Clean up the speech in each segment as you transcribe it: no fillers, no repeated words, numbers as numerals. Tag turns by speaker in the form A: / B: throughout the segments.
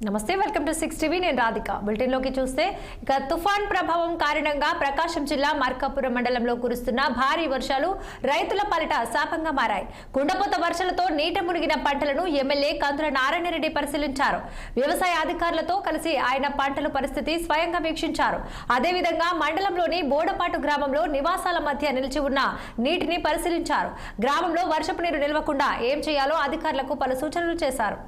A: నమస్తే, welcome to 6 TV. నేను Radhika. Bulletin లోకి చూస్తే ఇక తుఫాన్ ప్రభావం కారణంగా ప్రకాశం జిల్లా మార్కాపురం మండలంలో కురుస్తున్న భారీ వర్షాలు రైతుల పాలిట శాపంగా మారాయి. కుండపోత వర్షాలతో నీట మునిగిన పంటలను ఎమ్మెల్యే కందుల నారాయణరెడ్డి పరిశీలించారు. వ్యవసాయ అధికారులతో కలిసి ఆయన పంటల పరిస్థితి స్వయంగా వీక్షించారు. అదేవిధంగా మండలంలోని బోడపాటు గ్రామంలో నివాసాల మధ్య నిలిచి ఉన్న నీటిని పరిశీలించారు. గ్రామంలో వర్షపు నీరు నిలవకుండా ఏం చేయాలో అధికారులకు పలు సూచనలు చేశారు.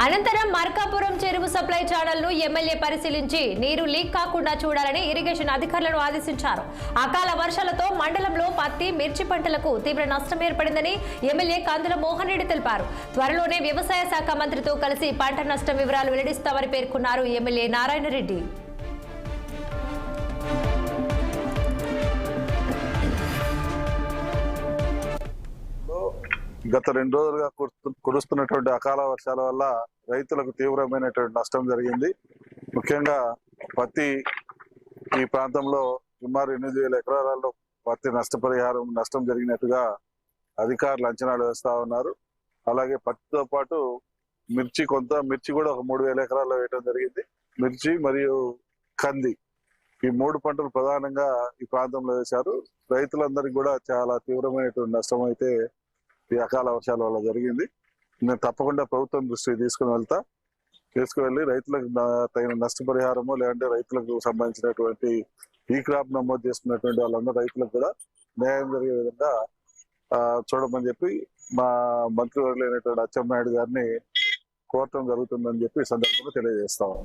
A: అనంతరం మార్కాపురం చెరువు సప్లై ఛానల్ ను ఎమ్మెల్యే పరిశీలించి నీరు లీక్ కాకుండా చూడాలని ఇరిగేషన్ అధికారులను ఆదేశించారు. అకాల వర్షాలతో మండలంలో పత్తి, మిర్చి పంటలకు తీవ్ర నష్టం ఏర్పడిందని ఎమ్మెల్యే కందుల మోహన్ రెడ్డి తెలిపారు. త్వరలోనే వ్యవసాయ శాఖ మంత్రితో కలిసి పంట నష్టం వివరాలు వెల్లడిస్తామని పేర్కొన్నారు ఎమ్మెల్యే నారాయణరెడ్డి.
B: గత 2 రోజులుగా కురుస్తున్నటువంటి అకాల వర్షాల వల్ల రైతులకు తీవ్రమైనటువంటి నష్టం జరిగింది. ముఖ్యంగా పత్తి ఈ ప్రాంతంలో సుమారు 8,000 ఎకరాలలో పత్తి నష్టం జరిగినట్టుగా అధికారులు అంచనాలు వేస్తా ఉన్నారు. అలాగే పత్తితో పాటు మిర్చి కూడా ఒక 3,000 ఎకరాల్లో వేయడం జరిగింది. మిర్చి మరియు కంది ఈ 3 పంటలు ప్రధానంగా ఈ ప్రాంతంలో వేశారు. రైతులందరికీ కూడా చాలా తీవ్రమైనటువంటి నష్టం అయితే ఈ అకాల వర్షాల వల్ల జరిగింది. నేను తప్పకుండా ప్రభుత్వం దృష్టికి తీసుకువెళ్ళి రైతులకు తగిన నష్టపరిహారము, లేదంటే రైతులకు సంబంధించినటువంటి ఈ క్రాప్ నమోదు చేసుకున్నటువంటి వాళ్ళందరూ రైతులకు కూడా న్యాయం జరిగే విధంగా చూడమని చెప్పి మా మంత్రివర్యులైనటువంటి అచ్చెన్నాయుడు గారిని కోరటం జరుగుతుందని చెప్పి ఈ సందర్భంగా తెలియజేస్తాము.